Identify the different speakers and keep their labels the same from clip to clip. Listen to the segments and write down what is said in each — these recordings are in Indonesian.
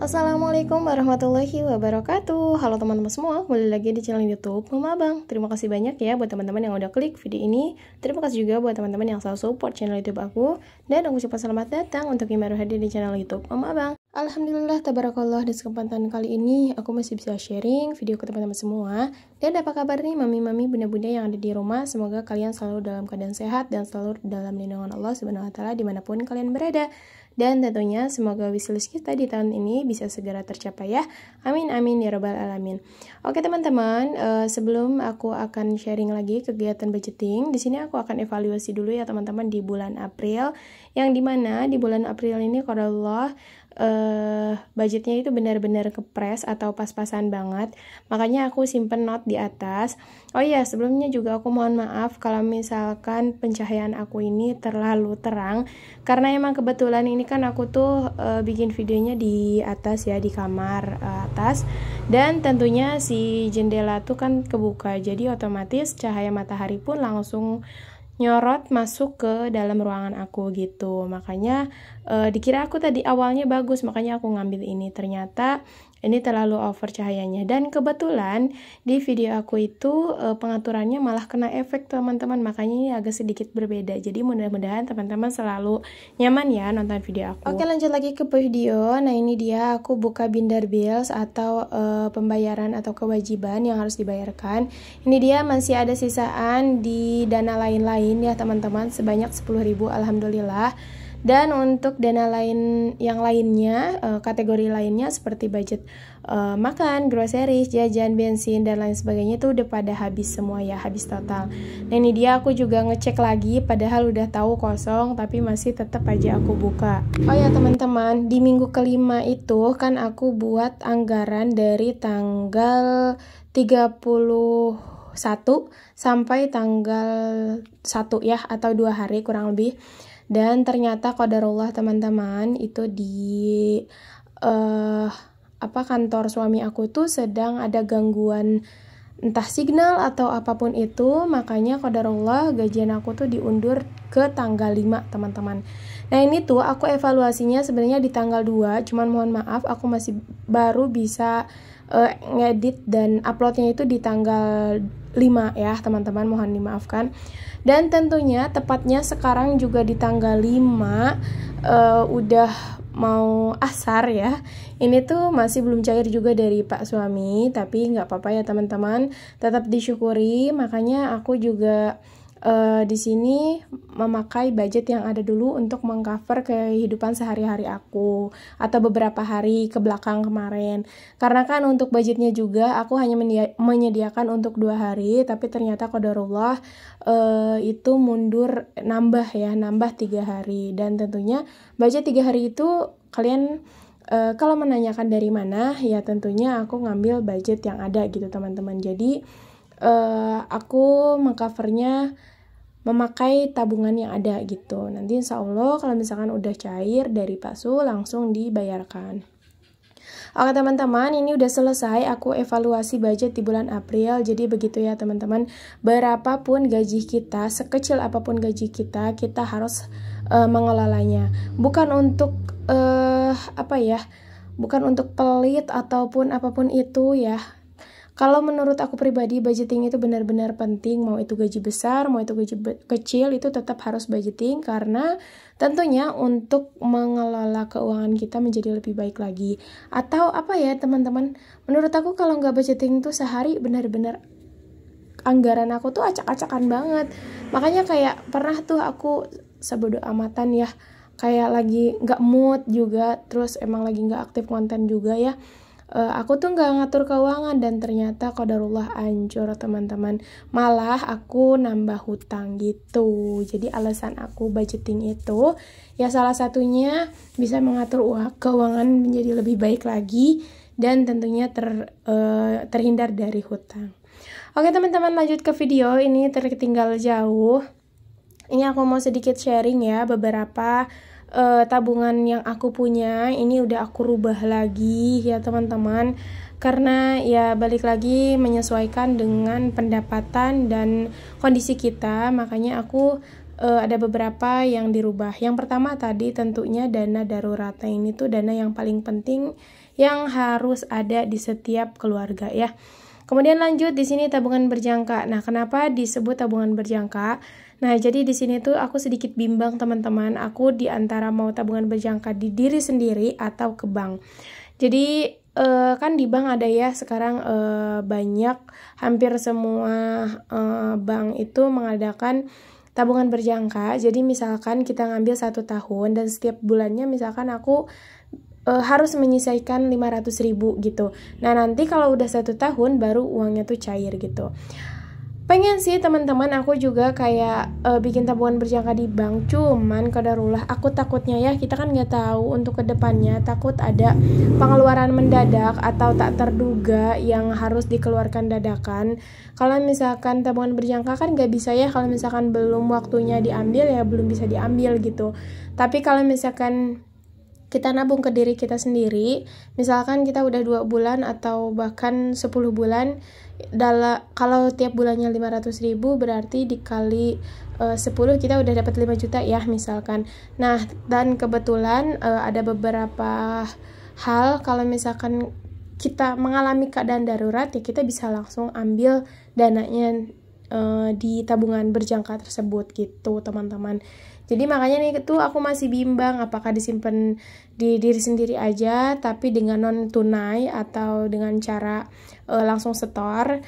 Speaker 1: Assalamualaikum warahmatullahi wabarakatuh. Halo teman-teman semua, kembali lagi di channel YouTube Mama Abang. Terima kasih banyak ya buat teman-teman yang udah klik video ini. Terima kasih juga buat teman-teman yang selalu support channel YouTube aku. Dan aku ucapkan selamat datang untuk yang baru hadir di channel YouTube Mama Abang. Alhamdulillah, tabarakallah, di kesempatan kali ini aku masih bisa sharing video ke teman-teman semua. Dan apa kabar nih mami-mami, bunda-bunda yang ada di rumah? Semoga kalian selalu dalam keadaan sehat dan selalu dalam lindungan Allah Subhanahu wa taala dimanapun kalian berada. Dan tentunya semoga wishlist kita di tahun ini bisa segera tercapai ya. Amin amin ya robbal alamin. Oke teman-teman, sebelum aku akan sharing lagi kegiatan budgeting, di sini aku akan evaluasi dulu ya teman-teman di bulan April, yang dimana di bulan April ini qadarullah budgetnya itu benar-benar kepres atau pas-pasan banget. Makanya aku simpen note di atas. Oh iya, sebelumnya juga aku mohon maaf kalau misalkan pencahayaan aku ini terlalu terang, karena emang kebetulan ini kan aku tuh bikin videonya di atas ya, di kamar atas, dan tentunya si jendela tuh kan kebuka, jadi otomatis cahaya matahari pun langsung nyorot masuk ke dalam ruangan aku gitu. Makanya dikira aku tadi awalnya bagus, makanya aku ngambil ini. Ternyata ini terlalu over cahayanya. Dan kebetulan di video aku itu pengaturannya malah kena efek teman-teman. Makanya ini agak sedikit berbeda. Jadi mudah-mudahan teman-teman selalu nyaman ya nonton video aku. Oke, lanjut lagi ke video. Nah ini dia aku buka binder bills atau pembayaran atau kewajiban yang harus dibayarkan. Ini dia masih ada sisaan di dana lain-lain ya teman-teman, sebanyak 10.000 alhamdulillah. Dan untuk dana lain yang lainnya, kategori lainnya seperti budget makan, groceries, jajan, bensin, dan lain sebagainya itu udah pada habis semua ya, habis total. Nah ini dia aku juga ngecek lagi, padahal udah tahu kosong, tapi masih tetap aja aku buka. Oh ya teman-teman, di minggu kelima itu kan aku buat anggaran dari tanggal 31 sampai tanggal 1 ya, atau 2 hari kurang lebih. Dan ternyata qadarullah teman-teman, itu di kantor suami aku tuh sedang ada gangguan entah signal atau apapun itu, makanya qadarullah gajian aku tuh diundur ke tanggal 5 teman-teman. Nah ini tuh aku evaluasinya sebenarnya di tanggal 2, cuman mohon maaf aku masih baru bisa ngedit dan uploadnya itu di tanggal 5 ya teman-teman, mohon dimaafkan. Dan tentunya tepatnya sekarang juga di tanggal 5 udah mau asar ya. Ini tuh masih belum cair juga dari Pak suami, tapi nggak apa-apa ya teman-teman, tetap disyukuri. Makanya aku juga di sini memakai budget yang ada dulu untuk mengcover kehidupan sehari-hari aku atau beberapa hari ke belakang kemarin. Karena kan untuk budgetnya juga aku hanya menyediakan untuk 2 hari, tapi ternyata qadarullah itu mundur, nambah 3 hari. Dan tentunya budget 3 hari itu kalian kalau menanyakan dari mana, ya tentunya aku ngambil budget yang ada gitu teman-teman. Jadi aku mengcovernya memakai tabungan yang ada gitu. Nanti insya Allah kalau misalkan udah cair dari Pak Su langsung dibayarkan. Oke teman-teman, ini udah selesai aku evaluasi budget di bulan April. Jadi begitu ya teman-teman, berapapun gaji kita, sekecil apapun gaji kita, kita harus mengelolanya. Bukan untuk bukan untuk pelit ataupun apapun itu ya. Kalau menurut aku pribadi, budgeting itu benar-benar penting. Mau itu gaji besar, mau itu gaji kecil, itu tetap harus budgeting. Karena tentunya untuk mengelola keuangan kita menjadi lebih baik lagi. Atau apa ya teman-teman, menurut aku kalau nggak budgeting itu sehari benar-benar anggaran aku tuh acak-acakan banget. Makanya kayak pernah tuh aku sebodo amatan ya, kayak lagi nggak mood juga, terus emang lagi nggak aktif konten juga ya. Aku tuh nggak ngatur keuangan dan ternyata qadarullah hancur teman-teman. Malah aku nambah hutang gitu. Jadi alasan aku budgeting itu ya salah satunya bisa mengatur keuangan menjadi lebih baik lagi dan tentunya terhindar dari hutang. Oke teman-teman, lanjut ke video. Ini tertinggal jauh. Ini aku mau sedikit sharing ya beberapa tabungan yang aku punya. Ini udah aku rubah lagi ya teman-teman, karena ya balik lagi menyesuaikan dengan pendapatan dan kondisi kita. Makanya aku ada beberapa yang dirubah. Yang pertama tadi tentunya dana darurat. Nah, ini tuh dana yang paling penting yang harus ada di setiap keluarga ya. Kemudian lanjut di sini tabungan berjangka. Nah, kenapa disebut tabungan berjangka? Nah, jadi di sini tuh aku sedikit bimbang teman-teman. Aku di antara mau tabungan berjangka di diri sendiri atau ke bank. Jadi kan di bank ada ya sekarang banyak, hampir semua bank itu mengadakan tabungan berjangka. Jadi misalkan kita ngambil 1 tahun dan setiap bulannya misalkan aku harus menyisihkan 500.000 gitu. Nah, nanti kalau udah 1 tahun baru uangnya tuh cair gitu. Pengen sih teman-teman aku juga kayak bikin tabungan berjangka di bank, cuman qadarullah aku takutnya ya, kita kan nggak tahu untuk kedepannya, takut ada pengeluaran mendadak atau tak terduga yang harus dikeluarkan dadakan. Kalau misalkan tabungan berjangka kan nggak bisa ya, kalau misalkan belum waktunya diambil ya belum bisa diambil gitu. Tapi kalau misalkan kita nabung ke diri kita sendiri, misalkan kita udah 2 bulan atau bahkan 10 bulan, kalau tiap bulannya 500.000 berarti dikali 10 kita udah dapat 5 juta ya misalkan. Nah, dan kebetulan ada beberapa hal kalau misalkan kita mengalami keadaan darurat ya kita bisa langsung ambil dananya di tabungan berjangka tersebut gitu teman-teman. Jadi makanya nih tuh aku masih bimbang apakah disimpan di diri sendiri aja tapi dengan non tunai atau dengan cara langsung setor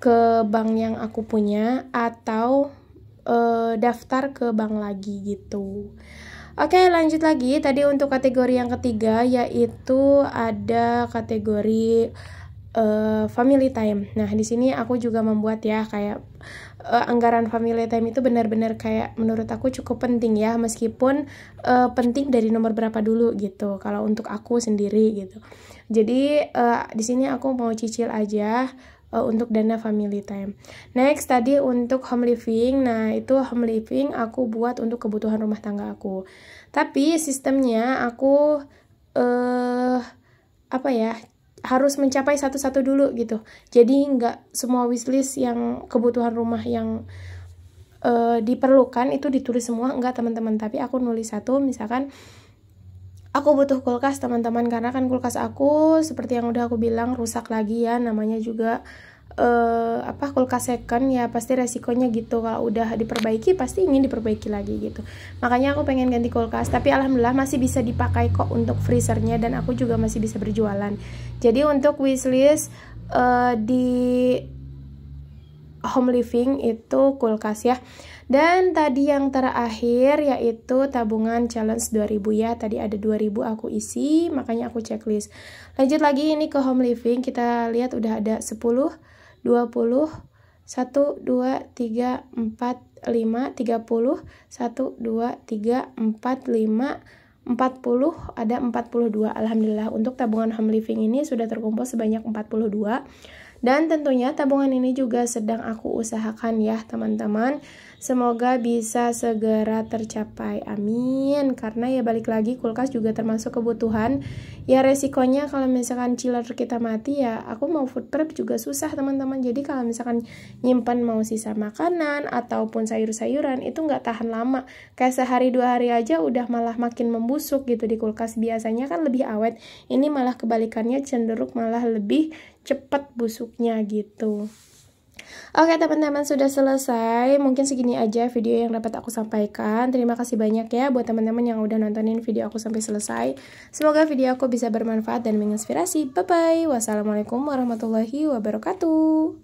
Speaker 1: ke bank yang aku punya atau daftar ke bank lagi gitu. Oke, lanjut lagi. Tadi untuk kategori yang ketiga yaitu ada kategori family time. Nah, di sini aku juga membuat ya kayak anggaran family time itu benar-benar kayak menurut aku cukup penting ya, meskipun penting dari nomor berapa dulu gitu. Kalau untuk aku sendiri gitu. Jadi di sini aku mau cicil aja untuk dana family time. Next tadi untuk home living. Nah, itu home living aku buat untuk kebutuhan rumah tangga aku. Tapi sistemnya aku apa ya? Harus mencapai satu-satu dulu gitu. Jadi nggak semua wishlist yang kebutuhan rumah yang diperlukan itu ditulis semua, enggak teman-teman. Tapi aku nulis satu, misalkan aku butuh kulkas teman-teman, karena kan kulkas aku seperti yang udah aku bilang rusak lagi ya, namanya juga kulkas second ya, pasti resikonya gitu. Kalau udah diperbaiki pasti ingin diperbaiki lagi gitu. Makanya aku pengen ganti kulkas, tapi alhamdulillah masih bisa dipakai kok untuk freezernya dan aku juga masih bisa berjualan. Jadi untuk wishlist di home living itu kulkas ya. Dan tadi yang terakhir yaitu tabungan challenge 2000 ya. Tadi ada 2000 aku isi, makanya aku checklist. Lanjut lagi ini ke home living, kita lihat udah ada 10, 20, 1, 2, 3, 4, 5, 30, 1, 2, 3, 4, 5, 40, ada 42. Alhamdulillah untuk tabungan home living ini sudah terkumpul sebanyak 42. Dan tentunya tabungan ini juga sedang aku usahakan ya teman-teman. Semoga bisa segera tercapai, amin. Karena ya balik lagi kulkas juga termasuk kebutuhan. Ya resikonya kalau misalkan chiller kita mati ya aku mau food prep juga susah teman-teman. Jadi kalau misalkan nyimpan mau sisa makanan ataupun sayur-sayuran itu nggak tahan lama. Kayak sehari 2 hari aja udah malah makin membusuk gitu di kulkas. Biasanya kan lebih awet, ini malah kebalikannya cenderung malah lebih cepat busuknya gitu. Oke teman-teman, sudah selesai. Mungkin segini aja video yang dapat aku sampaikan. Terima kasih banyak ya buat teman-teman yang udah nontonin video aku sampai selesai. Semoga video aku bisa bermanfaat dan menginspirasi. Bye bye. Wassalamualaikum warahmatullahi wabarakatuh.